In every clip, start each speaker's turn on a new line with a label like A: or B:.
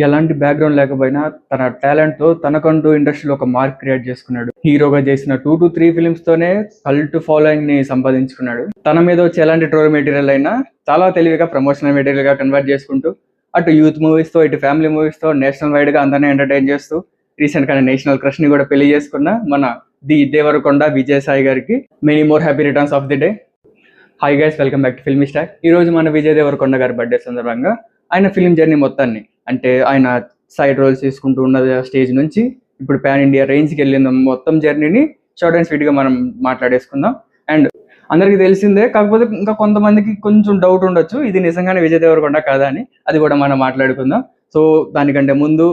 A: ఎలాంటి బ్యాక్గ్రౌండ్ లేకపోయినా తన టాలెంట్తో తనకంటూ ఇండస్ట్రీలో ఒక మార్క్ క్రియేట్ చేసుకున్నాడు. హీరోగా చేసిన 2 to 3 ఫిల్మ్స్ తోనే కల్ట్ ఫాలోయింగ్ ని సంపాదించుకున్నాడు. తన మీద వచ్చే ఎలాంటి ట్రోల్ మెటీరియల్ అయినా చాలా తెలివిగా ప్రమోషనల్ మెటీరియల్ గా కన్వర్ట్ చేసుకుంటూ అటు యూత్ మూవీస్ తో ఇటు ఫ్యామిలీ మూవీస్ తో నేషనల్ వైడ్ గా అందరినీ ఎంటర్టైన్ చేస్తూ రీసెంట్ గా నేషనల్ క్రష్ ని కూడా పెళ్లి చేసుకున్న మన ది దేవరకొండ విజయసాయి గారికి many more happy returns of the day. Hi guys, welcome back to filmy stock. ఈ రోజు మన విజయ్ దేవరకొండ గారి బర్త్డే సందర్భంగా ఆయన ఫిల్మ్ జర్నీ మొత్తాన్ని, అంటే ఆయన సైడ్ రోల్స్ తీసుకుంటూ ఉన్న స్టేజ్ నుంచి ఇప్పుడు పాన్ ఇండియా రేంజ్కి వెళ్ళిన మొత్తం జర్నీని షార్ట్ అండ్ స్వీట్గా మనం మాట్లాడేసుకుందాం. అండ్ అందరికీ తెలిసిందే, కాకపోతే ఇంకా కొంతమందికి కొంచెం డౌట్ ఉండొచ్చు ఇది నిజంగానే విజయ్ దేవరకొండ కాదా అని. అది కూడా మనం మాట్లాడుకుందాం. సో దానికంటే ముందు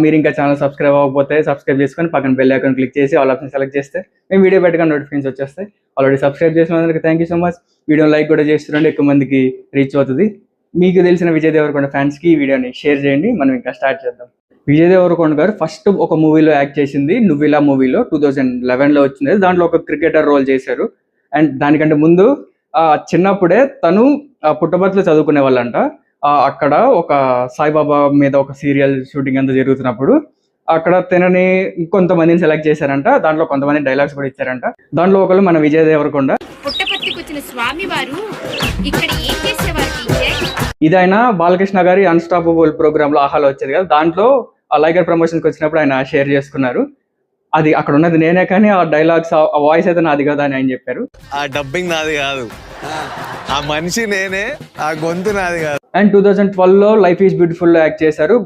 A: మీరు ఇంకా ఛానల్ సబ్స్క్రైబ్ అవ్వకపోతే సబ్స్క్రైబ్ చేసుకొని పక్కన బెల్ ఐకాన్ క్లిక్ చేసి ఆల్ ఆప్షన్ సెలెక్ట్ చేస్తే మేము వీడియో పెట్టగానే నోటిఫికేషన్స్ వచ్చేస్తాయి. ఆల్రెడీ సబ్స్క్రైబ్ చేసినందుకు thank you so much. Video like కూడా చేస్తుంటే ఎక్కువ మందికి రీచ్ అవుతుంది. మీకు తెలిసిన విజయ్ దేవరకొండ ఫ్యాన్స్కి ఈ వీడియోని షేర్ చేయండి. మనం ఇంకా స్టార్ట్ చేద్దాం. విజయ్ దేవరకొండ గారు ఫస్ట్ ఒక మూవీలో యాక్ట్ చేసింది నువ్విలా మూవీలో 2011లో వచ్చింది. దాంట్లో ఒక క్రికెటర్ రోల్ చేశారు. అండ్ దానికంటే ముందు చిన్నప్పుడే తను పుట్టపర్తిలో చదువుకునే వాళ్ళంట. అక్కడ ఒక సాయిబాబా మీద ఒక సీరియల్ షూటింగ్ అంతా జరుగుతున్నప్పుడు అక్కడ తనని కొంతమందిని సెలెక్ట్ చేశారంట. దాంట్లో కొంతమంది డైలాగ్స్ కూడా ఇచ్చారంట. దాంట్లో ఒకళ్ళు మన విజయ్ దేవరకొండ. ఇది ఆయన బాలకృష్ణ గారి అన్స్టాపబుల్ ప్రోగ్రామ్ లో ఆహాలో వచ్చేది కదా, దాంట్లో లైగర్ ప్రమోషన్కి వచ్చినప్పుడు ఆయన షేర్ చేసుకున్నారు. అది అక్కడ ఉన్నది నేనే, కానీ ఆ డైలాగ్స్ ఆ వాయిస్ అయితే నాది కదా అని ఆయన చెప్పారు.
B: ఆ డబ్బింగ్ నాది కాదు, ఆ మనిషి నేనే, ఆ గొంతు నాది కాదు.
A: అండ్ 2012లో లైఫ్ ఈజ్ బ్యూటిఫుల్ లో యాక్ట్ చేశారు.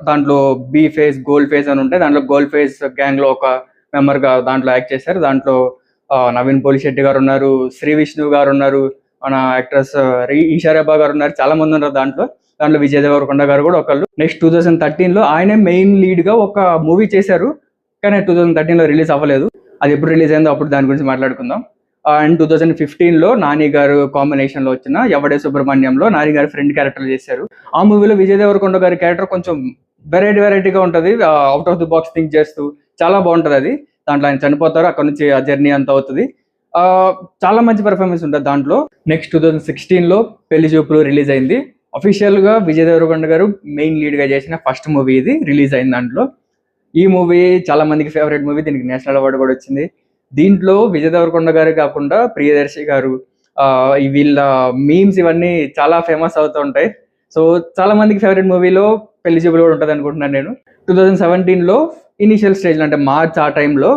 A: దాంట్లో బీ ఫేస్ గోల్డ్ ఫేస్ అని ఉంటాయి. దాంట్లో గోల్డ్ ఫేస్ గ్యాంగ్ లో ఒక మెంబర్ గా దాంట్లో యాక్ట్ చేశారు. దాంట్లో నవీన్ పోలిశెట్టి గారు ఉన్నారు, శ్రీ విష్ణు గారు ఉన్నారు, మన యాక్ట్రెస్ ఈషారాబా గారు ఉన్నారు, చాలా మంది ఉన్నారు దాంట్లో. విజయ్ దేవరకొండ గారు కూడా ఒకళ్ళు. నెక్స్ట్ 2013లో ఆయనే మెయిన్ లీడ్ గా ఒక మూవీ చేశారు, కానీ 2013లో రిలీజ్ అవ్వలేదు. అది ఎప్పుడు రిలీజ్ అయిందో అప్పుడు దాని గురించి మాట్లాడుకుందాం. అండ్ 2015లో నాని గారు కాంబినేషన్ లో వచ్చిన ఎవడే సుబ్రహ్మణ్యంలో నాని గారి ఫ్రెండ్ క్యారెక్టర్ చేశారు. ఆ మూవీలో విజయ్ దేవరకొండ గారి క్యారెక్టర్ కొంచెం వెరైటీగా ఉంటుంది. Out of the box think చేస్తూ చాలా బాగుంటుంది. అది దాంట్లో ఆయన చనిపోతారు, అక్కడ నుంచి ఆ జర్నీ అంతా అవుతుంది. చాలా మంచి పెర్ఫార్మెన్స్ ఉంటుంది దాంట్లో. నెక్స్ట్ 2016లో పెళ్లి చూపులు రిలీజ్ అయింది. అఫీషియల్ గా విజయ్ దేవరకొండ గారు మెయిన్ లీడ్ గా చేసిన ఫస్ట్ మూవీ ఇది రిలీజ్ అయింది. దాంట్లో ఈ మూవీ చాలా మందికి ఫేవరెట్ మూవీ, దీనికి నేషనల్ అవార్డు కూడా వచ్చింది. దీంట్లో విజయ్ దేవరకొండ గారు కాకుండా ప్రియదర్శి గారు, వీళ్ళ మీమ్స్ ఇవన్నీ చాలా ఫేమస్ అవుతూ ఉంటాయి. సో చాలా మందికి ఫేవరెట్ మూవీలో పెళ్లి చూపులు కూడా ఉంటుంది అనుకుంటున్నాను నేను. 2017లో ఇనిషియల్ స్టేజ్లో, అంటే మార్చ్ ఆ టైంలో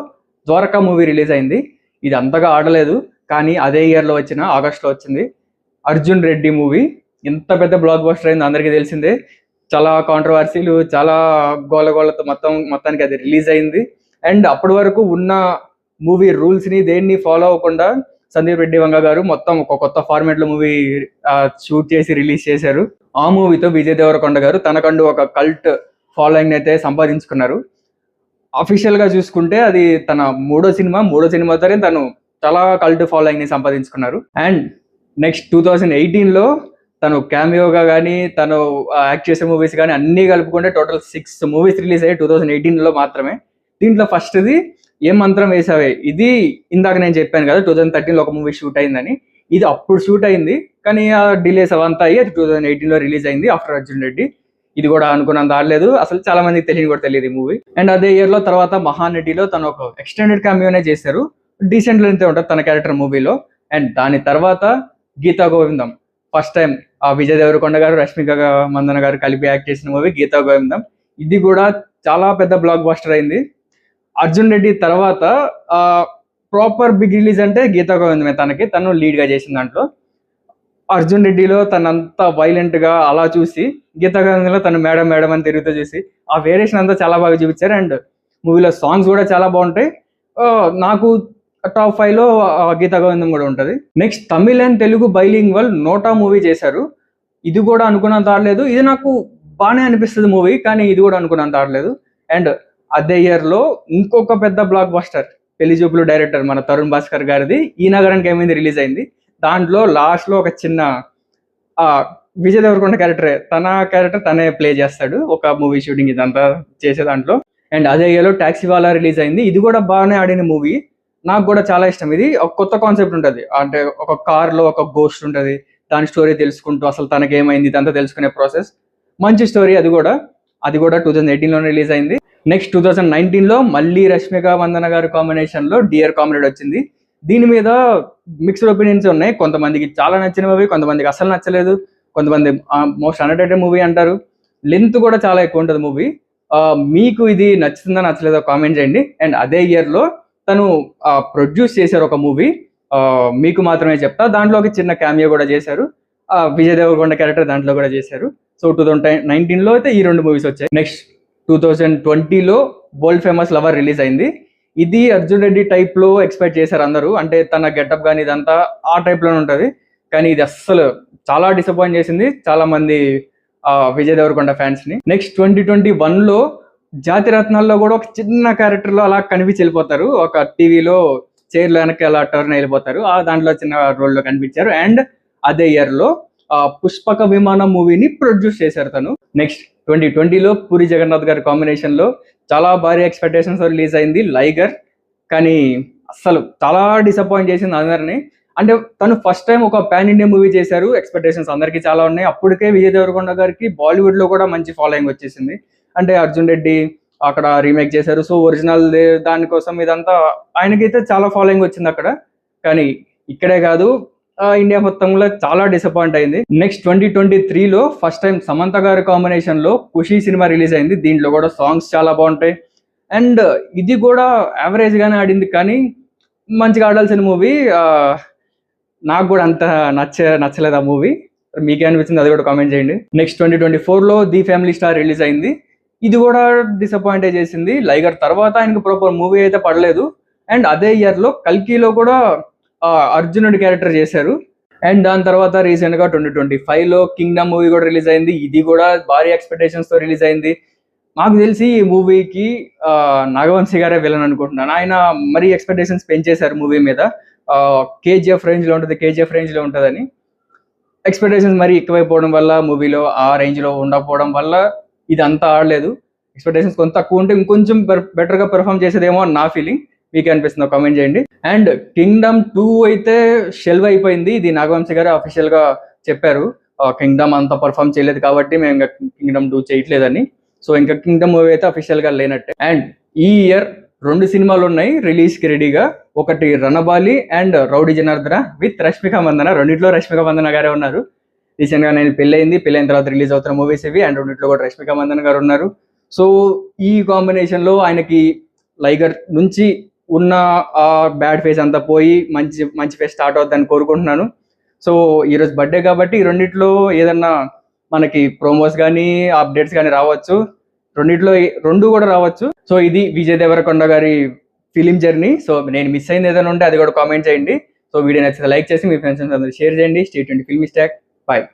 A: ద్వారకా మూవీ రిలీజ్ అయింది. ఇది అంతగా ఆడలేదు, కానీ అదే ఇయర్లో వచ్చిన ఆగస్ట్లో వచ్చింది అర్జున్ రెడ్డి మూవీ. ఎంత పెద్ద బ్లాక్ బస్టర్ అయింది అందరికీ తెలిసిందే. చాలా కాంట్రవర్సీలు, చాలా గోలతో మొత్తానికి అది రిలీజ్ అయింది. అండ్ అప్పటి వరకు ఉన్న మూవీ రూల్స్ని దేన్ని ఫాలో అవ్వకుండా సందీప్ రెడ్డి వంగ గారు మొత్తం ఒక కొత్త ఫార్మాట్లో మూవీ షూట్ చేసి రిలీజ్ చేశారు. ఆ మూవీతో విజయ్ దేవరకొండ గారు తనకంటూ ఒక కల్ట్ ఫాలోయింగ్ అయితే సంపాదించుకున్నారు. అఫీషియల్ గా చూసుకుంటే అది తన మూడో సినిమాతోనే తను చాలా కల్ట్ ఫాలోయింగ్ ని సంపాదించుకున్నారు. అండ్ నెక్స్ట్ 2018లో తను క్యామియోగా కానీ తను యాక్ట్ చేసే మూవీస్ కానీ అన్ని కలుపుకుంటే టోటల్ 6 మూవీస్ రిలీజ్ అయ్యాయి 2018లో మాత్రమే. దీంట్లో ఫస్ట్ది ఏం మంత్రం వేసావే. ఇది ఇందాక నేను చెప్పాను కదా 2013లో ఒక మూవీ షూట్ అయిందని. ఇది అప్పుడు షూట్ అయింది, కానీ ఆ డిలేస్ అవంతా అయ్యి అది 2018లో రిలీజ్ అయింది ఆఫ్టర్ అర్జున్ రెడ్డి. ఇది కూడా అనుకున్నంత ఆడలేదు, అసలు చాలా మందికి తెలియదు ఈ మూవీ. అండ్ అదే ఇయర్ లో తర్వాత మహానటిలో తను ఒక ఎక్స్టెండెడ్ క్యామియోనే చేశారు. డీసెంట్ లెంత్ ఉంటుంది తన క్యారెక్టర్ మూవీలో. అండ్ దాని తర్వాత గీతా గోవిందం, ఫస్ట్ టైం విజయ్ దేవరకొండ గారు రష్మిక మందన గారు కలిపి యాక్ట్ చేసిన మూవీ గీతా గోవిందం. ఇది కూడా చాలా పెద్ద బ్లాక్ బస్టర్ అయింది. అర్జున్ రెడ్డి తర్వాత ప్రాపర్ బిగ్ రిలీజ్ అంటే గీతా గోవిందమే. తను లీడ్ గా చేసిన దాంట్లో. అర్జున్ రెడ్డిలో తనంతా వైలెంట్ గా అలా చూసి గీతా గోవిందంలో తను మేడం అని తిరుగుతూ చూసి ఆ వేరియేషన్ అంతా చాలా బాగా చూపించారు. అండ్ మూవీలో సాంగ్స్ కూడా చాలా బాగుంటాయి. నాకు టాప్ 5లో గీతా గోవిందం కూడా ఉంటుంది. Next Tamil and Telugu bilingual NOTA movie చేశారు. ఇది కూడా అనుకున్నంత ఆడలేదు. ఇది నాకు బాగానే అనిపిస్తుంది మూవీ, కానీ ఇది కూడా అనుకున్నంత ఆడలేదు. అండ్ అదే ఇయర్ లో ఇంకొక పెద్ద బ్లాక్ బస్టర్ పెళ్లి చూపులు డైరెక్టర్ మన తరుణ్ భాస్కర్ గారిది ఈ నగరానికి ఏమైంది రిలీజ్ అయింది. దాంట్లో లాస్ట్ లో ఒక చిన్న విజయ్ దేవరకొండ క్యారెక్టర్ తనే ప్లే చేస్తాడు ఒక మూవీ షూటింగ్ ఇదంతా చేసే దాంట్లో. అండ్ అదే ఇయర్లో టాక్సీ వాలా రిలీజ్ అయింది. ఇది కూడా బాగానే ఆడిన మూవీ, నాకు కూడా చాలా ఇష్టం. ఇది ఒక కొత్త కాన్సెప్ట్ ఉంటుంది, అంటే ఒక కార్ లో ఒక గోస్ట్ ఉంటుంది, దాని స్టోరీ తెలుసుకుంటూ అసలు తనకి ఏమైంది ఇదంతా తెలుసుకునే ప్రాసెస్. మంచి స్టోరీ అది కూడా. అది కూడా 2018లో రిలీజ్ అయింది. నెక్స్ట్ 2019లో మళ్ళీ రష్మిక మందన గారి కాంబినేషన్లో డియర్ కామ్రేడ్ వచ్చింది. దీని మీద మిక్స్డ్ ఒపీనియన్స్ ఉన్నాయి. కొంతమందికి చాలా నచ్చిన మూవీ, కొంతమందికి అసలు నచ్చలేదు, కొంతమంది మోస్ట్ అండర్రేటెడ్ మూవీ అంటారు. లెంత్ కూడా చాలా ఎక్కువ ఉంటుంది మూవీ. మీకు ఇది నచ్చుతుందా నచ్చలేదో కామెంట్ చేయండి. అండ్ అదే ఇయర్లో తను ప్రొడ్యూస్ చేశారు ఒక మూవీ, మీకు మాత్రమే చెప్తా. దాంట్లో ఒక చిన్న క్యామియో కూడా చేశారు. విజయ్ దేవరకొండ క్యారెక్టర్ దాంట్లో కూడా చేశారు. సో 2019లో అయితే ఈ 2 మూవీస్ వచ్చాయి. నెక్స్ట్ 2020లో వరల్డ్ ఫేమస్ లవర్ రిలీజ్ అయింది. ఇది అర్జున్ రెడ్డి టైప్లో ఎక్స్పెక్ట్ చేశారు అందరూ. అంటే తన గెటప్ కానీ ఇదంతా ఆ టైప్లోనే ఉంటుంది. కానీ ఇది అస్సలు చాలా డిసప్పాయింట్ చేసింది చాలా మంది విజయ్ దేవరకొండ ఫ్యాన్స్ని. నెక్స్ట్ 2021లో జాతిరత్నాల్లో కూడా ఒక చిన్న క్యారెక్టర్లో అలా కనిపించి వెళ్ళిపోతారు. ఒక టీవీలో చైర్లో వెనక్కి అలా టర్న్ వెళ్ళిపోతారు. దాంట్లో చిన్న రోల్లో కనిపించారు. అండ్ అదే ఇయర్లో పుష్పక విమానం మూవీని ప్రొడ్యూస్ చేశారు తను. నెక్స్ట్ 2020లో పూరి జగన్నాథ్ గారి కాంబినేషన్లో చాలా భారీ ఎక్స్పెక్టేషన్స్ రిలీజ్ అయింది లైగర్. కానీ అస్సలు చాలా డిసప్పాయింట్ చేసింది అందరినీ. అంటే తను ఫస్ట్ టైం ఒక పాన్ ఇండియా మూవీ చేశారు. ఎక్స్పెక్టేషన్స్ అందరికీ చాలా ఉన్నాయి. అప్పటికే విజయ్ దేవరకొండ గారికి బాలీవుడ్లో కూడా మంచి ఫాలోయింగ్ వచ్చేసింది. అంటే అర్జున్ రెడ్డి అక్కడ రీమేక్ చేశారు. సో ఒరిజినల్ దానికోసం ఇదంతా ఆయనకైతే చాలా ఫాలోయింగ్ వచ్చింది అక్కడ. కానీ ఇక్కడే కాదు, ఇండియా మొత్తంలో చాలా డిసప్పాయింట్ అయింది. నెక్స్ట్ 2023లో ఫస్ట్ టైం సమంత గారి కాంబినేషన్లో ఖుషి సినిమా రిలీజ్ అయింది. దీంట్లో కూడా సాంగ్స్ చాలా బాగుంటాయి. అండ్ ఇది కూడా యావరేజ్గానే ఆడింది, కానీ మంచిగా ఆడాల్సిన మూవీ. నాకు కూడా అంత నచ్చలేదు ఆ మూవీ. మీకే అనిపించింది అది కూడా కామెంట్ చేయండి. నెక్స్ట్ 2024లో ది ఫ్యామిలీ స్టార్ రిలీజ్ అయింది. ఇది కూడా డిసప్పాయింట్ చేసింది. లైగర్ తర్వాత ఆయనకు ప్రాపర్ మూవీ అయితే పడలేదు. అండ్ అదే ఇయర్లో కల్కిలో కూడా అర్జునుడి క్యారెక్టర్ చేశారు. అండ్ దాని తర్వాత రీసెంట్గా 2025లో కింగ్డమ్ మూవీ కూడా రిలీజ్ అయింది. ఇది కూడా భారీ ఎక్స్పెక్టేషన్స్తో రిలీజ్ అయింది. నాకు తెలిసి ఈ మూవీకి నాగవంశీ గారే విలన్ అనుకుంటున్నాను. ఆయన మరీ ఎక్స్పెక్టేషన్స్ పెంచేశారు మూవీ మీద. కేజీఎఫ్ రేంజ్లో ఉంటుందని. ఎక్స్పెక్టేషన్స్ మరీ ఎక్కువైపోవడం వల్ల మూవీలో ఆ రేంజ్లో ఉండకపోవడం వల్ల ఇది అంతా ఆడలేదు. ఎక్స్పెక్టేషన్స్ కొంత తక్కువ ఉంటే ఇంకొంచెం బెటర్గా పెర్ఫామ్ చేసేదేమో అని నా ఫీలింగ్. మీకే అనిపిస్తుందో కామెంట్ చేయండి. అండ్ కింగ్డమ్ 2 అయితే షెల్వ్ అయిపోయింది. ఇది నాగవంశీ గారు అఫీషియల్గా చెప్పారు. కింగ్డమ్ అంతా పర్ఫామ్ చేయలేదు కాబట్టి మేము ఇంకా కింగ్డమ్ 2 చేయట్లేదని. సో ఇంకా కింగ్డమ్ మూవీ అయితే అఫీషియల్గా లేనట్టే. అండ్ ఈ ఇయర్ 2 సినిమాలు ఉన్నాయి రిలీజ్కి రెడీగా. ఒకటి రణబాలి అండ్ రౌడీ జనార్దన విత్ రష్మిక మందన. రెండిట్లో రష్మిక మందన గారే ఉన్నారు. రీసెంట్గా నేను పెళ్ళైన తర్వాత రిలీజ్ అవుతున్న మూవీస్ ఇవి. అండ్ రెండిట్లో కూడా రష్మిక మందన గారు ఉన్నారు. సో ఈ కాంబినేషన్లో ఆయనకి లైగర్ నుంచి ఉన్న ఆ బ్యాడ్ ఫేస్ అంతా పోయి మంచి ఫేస్ స్టార్ట్ అవుతుందని కోరుకుంటున్నాను. సో ఈరోజు బర్త్డే కాబట్టి ఈ రెండిట్లో ఏదన్నా మనకి ప్రోమోస్ కానీ అప్డేట్స్ కానీ రావచ్చు. రెండిట్లో 2 కూడా రావచ్చు. సో ఇది విజయ్ దేవరకొండ గారి ఫిలిం జర్నీ. సో నేను మిస్ అయింది ఏదైనా ఉంటే అది కూడా కామెంట్ చేయండి. సో వీడియో నచ్చితే లైక్ చేసి మీ ఫ్రెండ్స్ అందరూ షేర్ చేయండి. స్టే ట్యూన్డ్ ఫిల్మిస్టాక్. బాయ్.